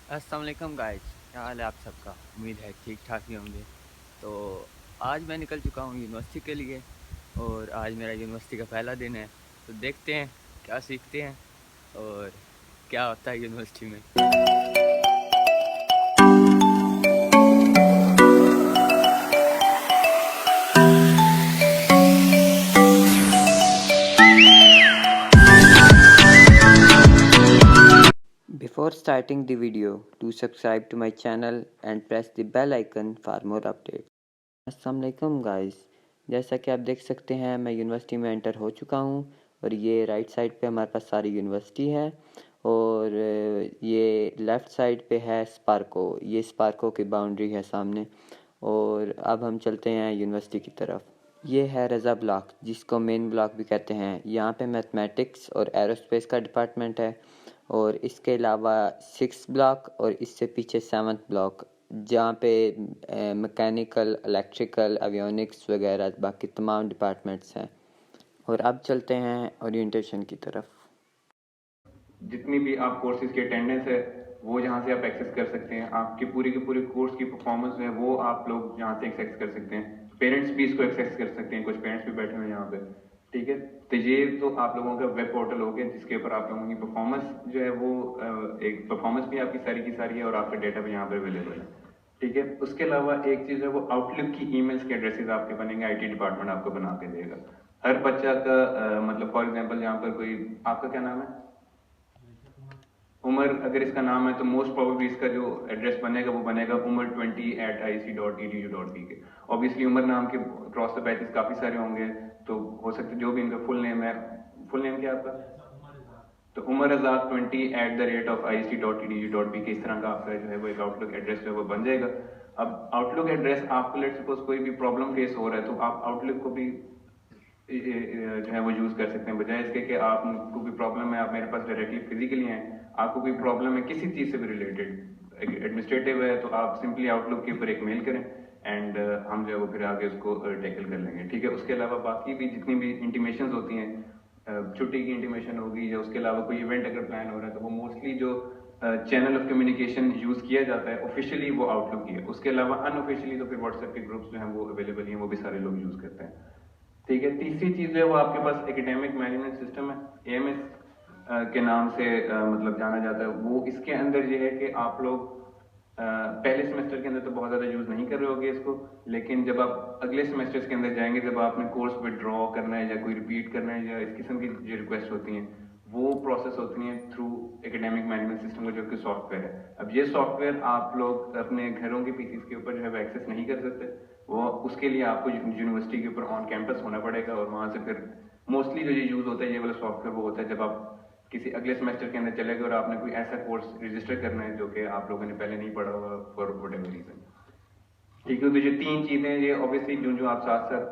अस्सलाम वालेकुम गाइस, क्या हाल है आप सबका। उम्मीद है ठीक ठाक ही होंगे। तो आज मैं निकल चुका हूँ यूनिवर्सिटी के लिए और आज मेरा यूनिवर्सिटी का पहला दिन है। तो देखते हैं क्या सीखते हैं और क्या होता है यूनिवर्सिटी में। Before starting the video, do subscribe to my channel and press the bell icon for more updates. अस्सलाम वालेकुम गाइस, जैसा कि आप देख सकते हैं मैं यूनिवर्सिटी में एंटर हो चुका हूँ और ये राइट साइड पे हमारे पास सारी यूनिवर्सिटी है और ये लेफ़्ट साइड पे है स्पार्को। ये स्पार्को की बाउंड्री है सामने। और अब हम चलते हैं यूनिवर्सिटी की तरफ। ये है रज़ा ब्लॉक, जिसको मेन ब्लॉक भी कहते हैं। यहाँ पे मैथमेटिक्स और एरोस्पेस का डिपार्टमेंट है और इसके अलावा 6 ब्लॉक और इससे पीछे 7th ब्लॉक, जहाँ पे मैकेनिकल, इलेक्ट्रिकल, एवियोनिक्स वगैरह बाकी तमाम डिपार्टमेंट्स हैं। और अब चलते हैं ओरिएंटेशन की तरफ। जितनी भी आप कोर्सेज की अटेंडेंस है वो यहाँ से आप एक्सेस कर सकते हैं। आपकी पूरी की पूरी कोर्स की परफॉर्मेंस है वो आप लोग यहाँ से एक्सेस कर सकते हैं। पेरेंट्स भी इसको एक्सेस कर सकते हैं, कुछ पेरेंट्स भी बैठे हुए हैं यहाँ पे। ठीक है, तो ये तो आप लोगों का वेब पोर्टल हो गया जिसके ऊपर आप लोगों की परफॉर्मेंस जो है वो एक परफॉर्मेंस भी आपकी सारी की सारी है और आपका डेटा भी यहाँ पे अवेलेबल है। ठीक है, उसके अलावा एक चीज़ है वो आउटलुक की ईमेल्स के एड्रेसेस आपके बनेंगे, आईटी डिपार्टमेंट आपको बना के देगा। हर बच्चा का मतलब फॉर एग्जांपल यहाँ पर कोई, आपका क्या नाम है? उमर अगर इसका नाम है तो मोस्ट प्रोबेबली इसका जो एड्रेस बनेगा वो बनेगा umar20@ic.edu.pk। ऑब्वियसली उमर नाम के क्रॉस द बैचेस काफ़ी सारे होंगे, तो हो सकता है जो भी इनका फुल नेम है। फुल नेम क्या है आपका? तो उमर आजाद 20@ic.edu.pk, इस तरह का आपका जो है वो एक आउटलुक एड्रेस जो है वो बन जाएगा। अब आउटलुक एड्रेस आपको लेट सपोज कोई भी प्रॉब्लम फेस हो रहा है तो आप आउटलुक को भी जो है वो यूज़ कर सकते हैं, बजाय इसके कि आपको कोई प्रॉब्लम है आप मेरे पास डायरेक्टली फिजिकली हैं, आपको कोई प्रॉब्लम है किसी चीज़ से भी रिलेटेड एडमिनिस्ट्रेटिव है तो आप सिंपली आउटलुक के ऊपर एक मेल करें एंड हम जो है वो फिर आगे उसको टैकल कर लेंगे। ठीक है, उसके अलावा बाकी भी जितनी भी इंटीमेशन होती हैं, छुट्टी की इंटीमेशन होगी या उसके अलावा कोई इवेंट अगर प्लान हो रहा है तो वो मोस्टली जो चैनल ऑफ कम्युनिकेशन यूज़ किया जाता है ऑफिशियली वो आउटलुक ही है। उसके अलावा अनऑफिशियली तो फिर व्हाट्सएप के ग्रुप्स जो हैं वो अवेलेबल हैं, वो भी सारे लोग यूज़ करते हैं। ठीक है, तीसरी चीज़ है वो आपके पास एकेडमिक मैनेजमेंट सिस्टम है, एएमएस के नाम से मतलब जाना जाता है। वो इसके अंदर ये है कि आप लोग पहले सेमेस्टर के अंदर तो बहुत ज़्यादा यूज़ नहीं कर रहे होगे इसको, लेकिन जब आप अगले सेमेस्टर्स के अंदर जाएंगे, जब आपने कोर्स विड्रॉ करना है या कोई रिपीट करना है या इस किस्म की जो रिक्वेस्ट होती हैं वो प्रोसेस होती हैं थ्रू एकेडमिक मैनेजमेंट सिस्टम का जो कि सॉफ्टवेयर है। अब ये सॉफ्टवेयर आप लोग अपने घरों के पीसीज के ऊपर जो है वो एक्सेस नहीं कर सकते, वो उसके लिए आपको यूनिवर्सिटी के ऊपर ऑन कैंपस होना पड़ेगा और वहाँ से फिर मोस्टली जो ये यूज़ होता है ये वाला सॉफ्टवेयर वो होता है जब आप किसी अगले सेमेस्टर के अंदर चले गए और आपने कोई ऐसा कोर्स रजिस्टर करना है जो कि आप लोगों ने पहले नहीं पढ़ा हुआ फॉर व्हाटएवर रीजन। ठीक है, तो ये तीन चीज़ें ये ऑब्वियसली जो जो आप साथ साथ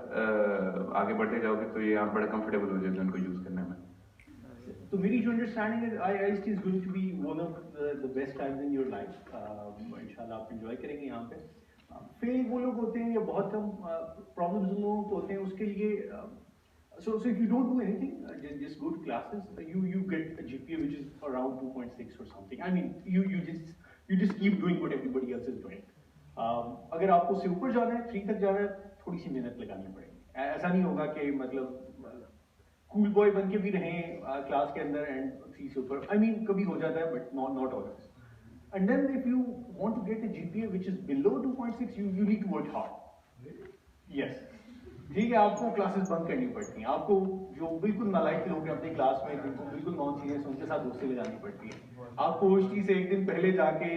आगे बढ़ते जाओगे तो ये आप बड़ा कंफर्टेबल हो जाओगे उनको यूज़ करने में। So मेरी जो अंडरस्टैंडिंग है IIST is going to be one of the best times in your life. इंशाल्लाह आप enjoy करेंगे यहाँ पे। फेल वो लोग होते हैं या बहुत कम प्रॉब्लम्स उन लोगों को होते हैं उसके लिए so if you don't do anything, just go to classes, you get a GPA which is around 2.6 or something. I mean you just keep doing what everybody else is doing. अगर आपको उससे ऊपर जाना है 3 तक जाना है थोड़ी सी मेहनत लगानी पड़ेगी। ऐसा नहीं होगा कि मतलब कूल बॉय बन के भी रहें क्लास के अंदर एंड 3 से ऊपर। आई मीन कभी हो जाता है but not always. And then if you want to get a GPA which is below 2.6 you need to work hard. Yes, ठीक है, आपको क्लासेस बंद करनी पड़ती हैं, आपको जो बिल्कुल नालायक लोग हैं अपनी क्लास में जिनको बिल्कुल नॉन सीरियस उनके साथ दोस्ती लगानी पड़ती है। आपको होस्टी से एक दिन पहले जाके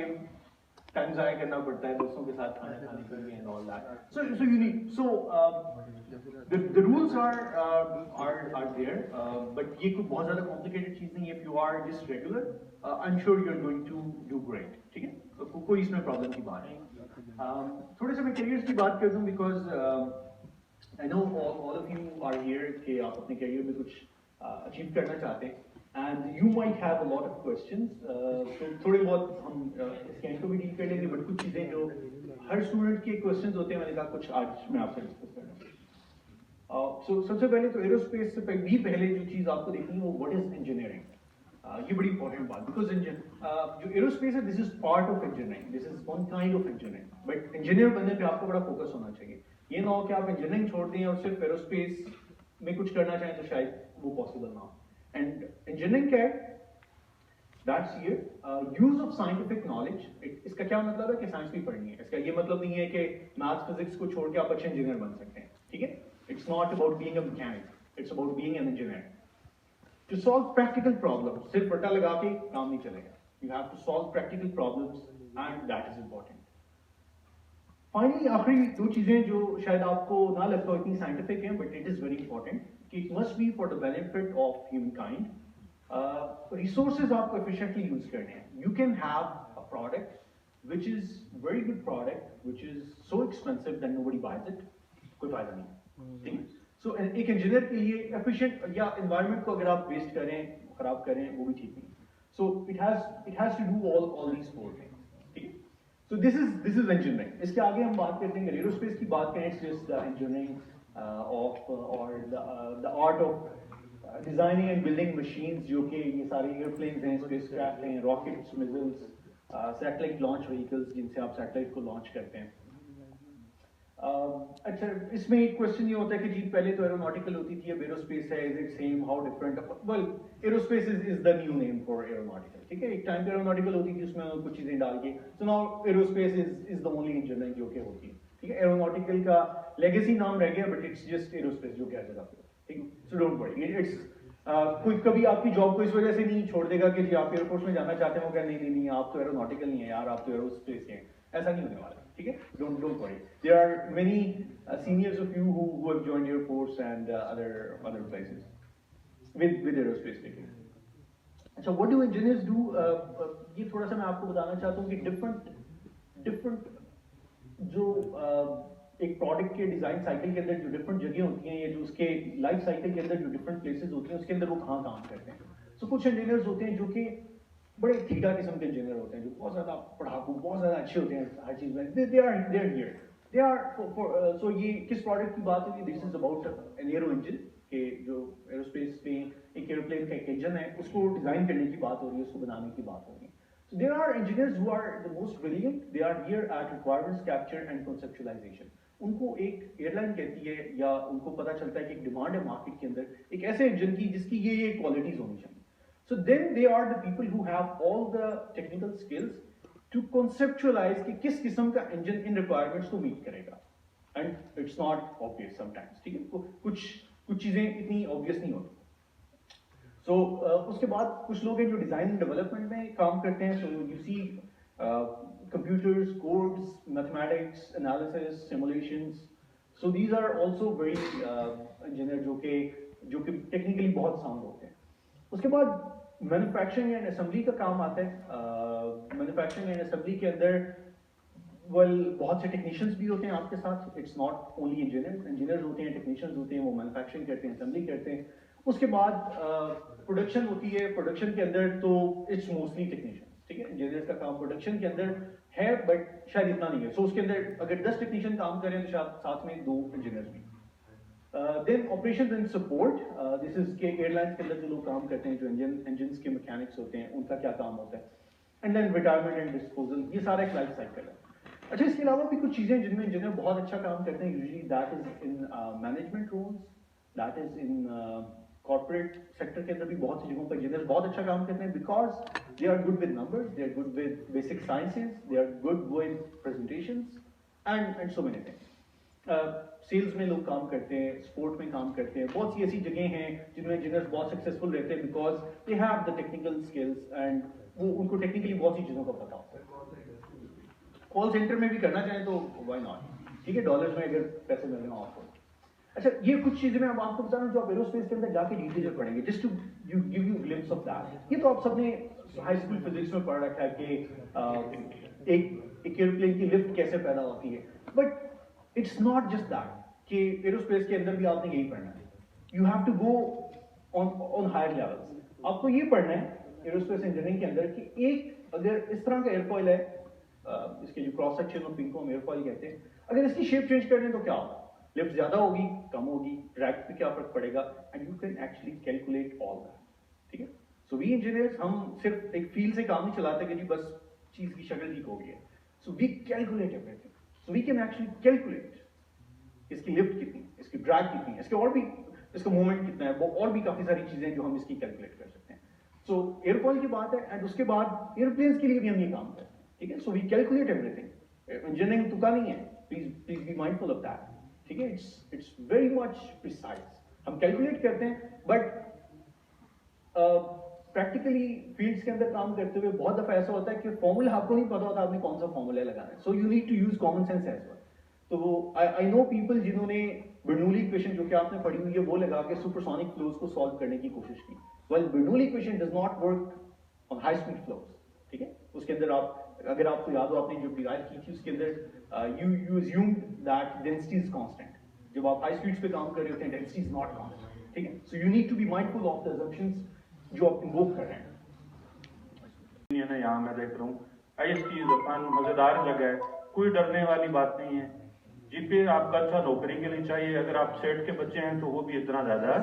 टाइम ज़ाया करना पड़ता है दोस्तों के साथ खाना खाने के लिए and all that. So you need so the rules are there, but ये कोई बहुत ज़्यादा complicated चीज़ नहीं है। If you are just regular, I'm sure you're going to do great. ठीक है, तो कोई इसमें प्रॉब्लम की बात नहीं। थोड़े से मैं करियर्स की बात कर दूं because I know all of you are here कि आप अपने करियर में कुछ अचीव करना चाहते हैं and you might have a lot of questions. तो थोड़े बहुत हम इसके एंड को भी डील कर लेंगे, बट कुछ चीज़ें जो हर स्टूडेंट के क्वेश्चंस होते हैं मैंने कहा कुछ आज मैं आपसे डिस्कस करना। सबसे पहले तो एरोस्पेस से भी पहले जो चीज़ आपको देखनी है वो व्हाट इज इंजीनियरिंग। ये बड़ी इंपॉर्टेंट बात, बिकॉज जो एरोस्पेस है this is part of engineering, this is one kind of engineering, but engineer बनने पे आपको बड़ा फोकस होना चाहिए। ये ना हो कि आप इंजीनियरिंग छोड़ दें और सिर्फ एरोस्पेस में कुछ करना चाहें तो शायद वो पॉसिबल ना हो। एंड इंजीनियरिंग क्या है, that's here use of scientific knowledge. इसका क्या मतलब है कि साइंस भी पढ़नी है, इसका ये मतलब नहीं है कि मैथ्स फिजिक्स को छोड़ के आप अच्छे इंजीनियर बन सकते हैं, ठीक है। It's not about being a mechanic, it's about being an engineer. To solve practical problems, सिर्फ रट्टा लगा के काम नहीं चलेगा। You have to solve practical problems and that is important. Finally, आखिरी दो चीजें जो शायद आपको ना लगता हो इतनी साइंटिफिक हैं, but it is very important कि it must be for the benefit of humankind. Resources आपको efficiently use करने हैं। You can have a product which is very good product, which is so expensive that nobody buys it, कोई फायदा नहीं, ठीक है। सो एक इंजीनियर के लिए एफिशिएंट या एनवायरनमेंट को अगर आप वेस्ट करें, खराब करें, वो भी ठीक नहीं। So it has to do all these four things, ठीक है। So this is engineering. इसके आगे हम बात करते हैं एरोस्पेस की बात करें, it's just the engineering of और the art of designing and building machines, जो कि ये सारे एयरप्लेन्स हैं, स्पेसक्राफ्ट हैं, rockets, missiles, satellite launch vehicles जिनसे आप सैटेलाइट को लॉन्च करते हैं। अच्छा, इसमें एक क्वेश्चन ये होता है कि जी पहले तो एरोनॉटिकल होती थी, अब एरोस्पेस है, is it same, how different? Well, aerospace is the new name for aeronautical, ठीक है। एक टाइम पे एरोनॉटिकल होती थी, उसमें कुछ चीजें डाल के, so now aerospace is the only engineering जो कि होती है, ठीक है। एरोनॉटिकल का लेगेसी नाम रह गया, बट इट्स जस्ट एरोस्पेस जो कि हर जगह पे, ठीक है। सो डोंट वरी, इट्स कोई कभी आपकी जॉब को इस वजह से नहीं छोड़ देगा कि जी आप एयरफोर्स में जाना चाहते हो, क्या नहीं, आप तो एरोनॉटिकल नहीं है यार, आप तो एरोस्पेस हैं, ऐसा नहीं होने वाला, ठीक है। Don't worry, there are many seniors of you who have joined air force and other places with aerospace taking. अच्छा, व्हाट डू इंजीनियर्स डू? ये थोड़ा सा मैं आपको बताना चाहता हूँ कि डिफरेंट जो एक प्रोडक्ट के डिजाइन साइकिल के अंदर जो डिफरेंट जगह होती हैं, या जो उसके लाइफ साइकिल के अंदर जो डिफरेंट प्लेसेस होती हैं, उसके अंदर वो कहाँ काम करते हैं। सो कुछ इंजीनियर्स होते हैं जो कि बड़े थीटा किस्म के इंजीनियर होते हैं, जो बहुत ज्यादा पढ़ाकू, बहुत ज्यादा अच्छे होते हैं हर चीज में। दे आर सो ये किस प्रोडक्ट की बात है? This is about an arrow engine, के जो एरोस्पेस में एक एरोप्लेन का एक इंजन है, उसको डिजाइन करने की बात हो रही है, उसको बनाने की बात हो रही है। So there are engineers who are the most brilliant. They are here at requirements capture and conceptualization. उनको एक एयरलाइन कहती है, या उनको पता चलता है कि एक डिमांड है मार्केट के अंदर एक ऐसे इंजन की जिसकी ये क्वालिटीज होनी चाहिए। So then they are the people who have all the technical skills to conceptualize कि किस किस्म का इंजन इन रिक्वायरमेंट्स को मीट करेगा। And it's not obvious sometimes, ठीक है। कुछ चीजें इतनी ऑब्वियस नहीं होती। सो उसके बाद कुछ लोग हैं जो डिजाइन एंड डेवलपमेंट में काम करते हैं। So you see computers, codes, mathematics, analysis, simulations. So these are also very engineer जो कि टेक्निकली बहुत साउंड होते हैं। उसके बाद मैन्युफैक्चरिंग एंड असेंबली का काम आता है। मैन्युफैक्चरिंग एंड असेंबली के अंदर बहुत से टेक्नीशियंस भी होते हैं आपके साथ। इट्स नॉट ओनली इंजीनियर्स होते हैं, टेक्नीशियंस होते हैं, वो मैन्युफैक्चरिंग करते हैं, असेंबली करते हैं। उसके बाद प्रोडक्शन होती है। प्रोडक्शन के अंदर तो इट्स मोस्टली टेक्नीशियंस, ठीक है। इंजीनियर्स का काम प्रोडक्शन के अंदर है, बट शायद इतना नहीं है। सो उसके अंदर अगर 10 टेक्नीशियन काम करें तो शायद साथ में 2 इंजीनियर्स भी। Then operations and support, this is के एयरलाइंस के अंदर जो लोग काम करते हैं, जो इंजन्स के मैकेनिक्स होते हैं, उनका क्या काम होता है। And then retirement and disposal, ये सारा एक लाइफ साइकिल है। अच्छा, इसके अलावा भी कुछ चीजें जिनमें इंजीनियर बहुत अच्छा काम करते हैं। Usually that is in management roles, that is in corporate sector के अंदर भी बहुत सी जगहों पर इंजीनियर बहुत अच्छा काम करते हैं, because they are good with numbers, they are good with basic sciences, they are good with presentations and so many things. Sales में लोग काम करते हैं, स्पोर्ट में काम करते हैं। बहुत सी ऐसी जगह हैं जिनमें इंजीनियर्स बहुत सक्सेसफुल रहते हैं, because they have the technical skills and वो उनको टेक्निकली बहुत सी चीज़ों का पता होता है। कॉल सेंटर में भी करना चाहें तो व्हाई नॉट, ठीक है, डॉलर्स में अगर पैसे मिल रहे हो आपको। अच्छा, ये कुछ चीजें मैं अब आपको बता रहा हूँ जो आप एरोस्पेस के अंदर जाके डिटेल में पढ़ेंगे, just to give you glimpse of that. ये तो आप सबने हाई स्कूल फिजिक्स में पढ़ रखा है कि एक एयरप्लेन की लिफ्ट कैसे पैदा होती है, but it's not just that कि एरोस्पेस के अंदर भी आपने यही पढ़ना है। You have to go on higher levels. आपको ये पढ़ना है एरोस्पेस इंजीनियरिंग के अंदर कि एक अगर इस तरह का एयरफॉइल है, इसके जो क्रॉस सेक्शन ऑफ पिंक को हम एयरफॉइल कहते हैं, अगर इसकी शेप चेंज कर दें तो क्या होगा? लिफ्ट ज्यादा होगी, कम होगी, ड्रैग पे क्या फर्क पड़ेगा, and you can actually calculate all that, ठीक है। सो वी इंजीनियर्स हम सिर्फ एक फील से काम नहीं चलाते कि जी बस चीज की शक्ल ठीक हो गई है. So we calculate everything. So we can actually calculate इसकी लिफ्ट कितनी है, इसकी ड्रैग कितनी है, इसके और भी इसका मूवमेंट कितना है, वो और भी काफी सारी चीजें जो हम इसकी कैलकुलेट कर सकते हैं. सो एयरफॉइल की बात है एंड उसके बाद एयरप्लेन्स के लिए भी हम ये काम करते हैं. ठीक है. So we calculate everything. Engineering तुका नहीं है. Please be mindful of that. ठीक है. It's very much precise. हम कैलकुलेट करते हैं बट प्रैक्टिकली फील्ड्स के अंदर काम करते हुए बहुत दफा ऐसा होता है कि फॉर्मूला आपको नहीं पता होता आपने कौन सा फॉर्मूला लगाना है. So you need to use common sense as well. तो वो आई नो पीपल जिन्होंने बर्नौली इक्वेशन जो कि आपने पढ़ी हुई है वो लगा के सुपरसोनिक फ्लोज को सॉल्व करने की कोशिश की. Well Bernoulli equation does not work on high speed flows. ठीक है. उसके अंदर आप अगर आपको याद हो आपने जो डिराइव की थी उसके अंदर you assumed that density is constant. जब आप हाई स्पीड्स पे काम कर रहे होते हैं डेंसिटी इज नॉट कांस्टेंट. ठीक है. So you need to be mindful of the assumptions जो आप इन्वोक कर रहे हैं. यहाँ मैं देख रहा हूँ IST जापान मजेदार जगह है, कोई डरने वाली बात नहीं है. जीपे आपका अच्छा नौकरी के लिए चाहिए. अगर आप सेठ के बच्चे हैं तो वो भी इतना ज्यादा.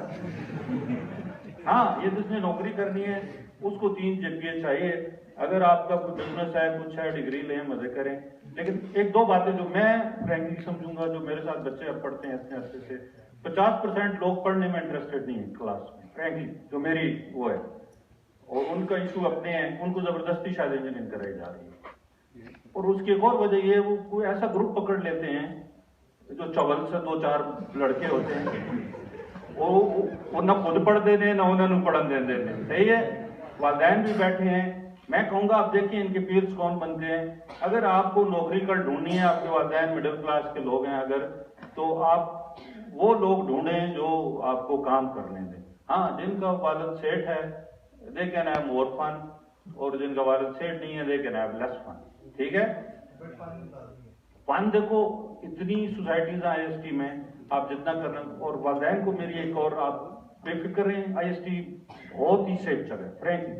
हाँ, ये जिसने नौकरी करनी है उसको 3 GPA चाहिए. अगर आपका कोई बिजनेस है कुछ है डिग्री लें मजे करें. लेकिन एक दो बातें जो मैं फ्रैंकली समझूंगा, जो मेरे साथ बच्चे अब पढ़ते हैं इतने अरसे से 50% लोग पढ़ने में इंटरेस्टेड नहीं है क्लास में. फ्रैंकली जो मेरी वो है, और उनका इशू अपने हैं, उनको जबरदस्ती शायद इंजीनियरिंग कराई जा रही है. और उसकी एक और वजह ये वो कोई ऐसा ग्रुप पकड़ लेते हैं जो चवल से 2-4 लड़के होते हैं, वो ना खुद पढ़ते हैं ना उन्होंने पढ़न देते हैं. सही है. वालिदैन भी बैठे हैं. मैं कहूंगा आप देखिए इनके पीर्स कौन बनते हैं. अगर आपको नौकरी कर ढूंढनी है, आपके वालिदैन मिडिल क्लास के लोग हैं अगर, तो आप वो लोग ढूंढें जो आपको काम करने दें. हाँ, जिनका वालिद सेठ है they can have more fun, और जिनका वालिद सेठ नहीं है they can have less fun. ठीक है. फन देखो इतनी सोसाइटीज हैं IST में, आप जितना करना. और वालिदैन को मेरी एक और, आप बेफिक्र रहें, IST बहुत ही सेफ जगह है फ्रेंकली.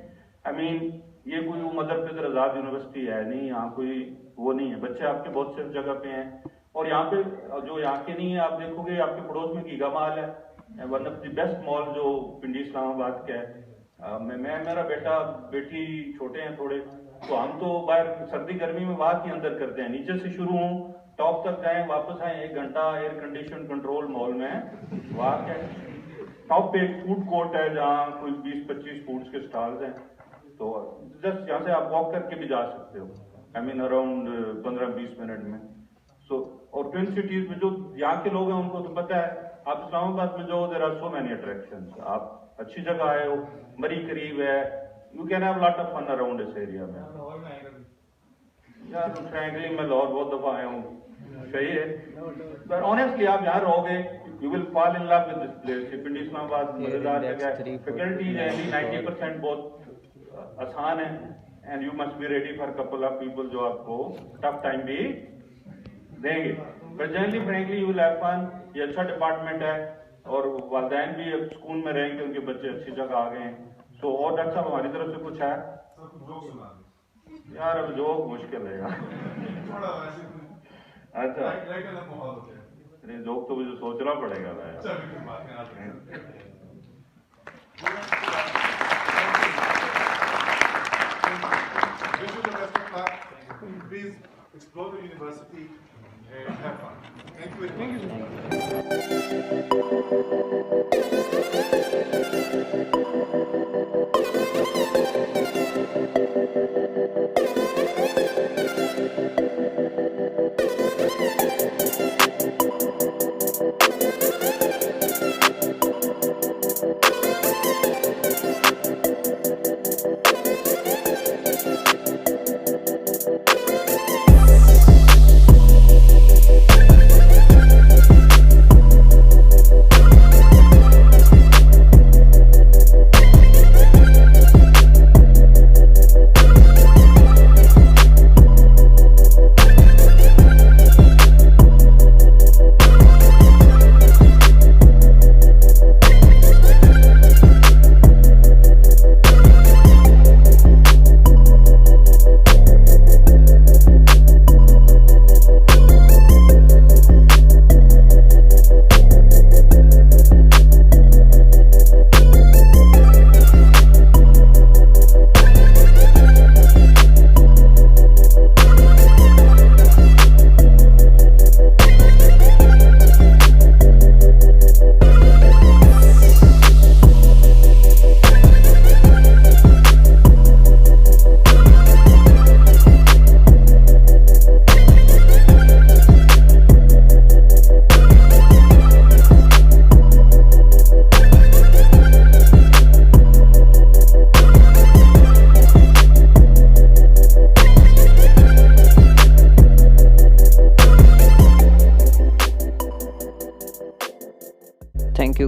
आई मीन ये कोई मदर पितर आजाद यूनिवर्सिटी है नहीं, यहाँ कोई वो नहीं है. बच्चे आपके बहुत सेफ जगह पे हैं. और यहाँ पे जो यहाँ के नहीं है, आप देखोगे आपके पड़ोस में गीगा मॉल है, one of the best mall जो पिंडी इस्लामाबाद का है. मेरा बेटा बेटी छोटे हैं थोड़े, तो हम तो बाहर सर्दी गर्मी में वहां ही अंदर करते हैं. नीचे से शुरू हों, टॉप तक जाएं, वापस आए, 1 घंटा एयर कंडीशन कंट्रोल मॉल में. वहां के टॉप पे एक फूड कोर्ट है जहाँ कोई 20-25 फूड्स के स्टॉल्स हैं. तो जस्ट यहाँ से आप वॉक करके भी जा सकते हो. आई मीन अराउंड 15-20 मिनट में. सो और ट्विन सिटीज में जो यहाँ के लोग हैं उनको तो पता है. आप इस्लामाबाद में जो there are so many attractions. आप अच्छी जगह आए हो, मरी करीब है, you can have lot of fun around इस एरिया में. यार फ्रैंकली मैं लाहौर बहुत दफा आया हूँ. सही है. बट ऑनेस्टली आप यहाँ रहोगे, you will fall in love with this place. Pindi Islamabad मजेदार जगह है. फैकल्टीज है 90% बहुत आसान है. And you must be ready for couple of people जो आपको टफ टाइम भी देंगे. But generally frankly you will have fun. ये अच्छा डिपार्टमेंट है और वालिदैन भी अब स्कूल में रहेंगे, उनके बच्चे अच्छी जगह आ गए हैं. सो और डॉक्टर साहब हमारी तरफ से कुछ है यार? अब जोक मुश्किल है यार. अच्छा जोक तो मुझे सोचना पड़ेगा भाई. Please explore the university and have fun.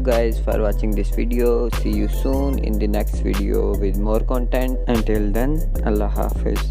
guys for watching this video. See you soon in the next video with more content. Until then, Allah Hafiz.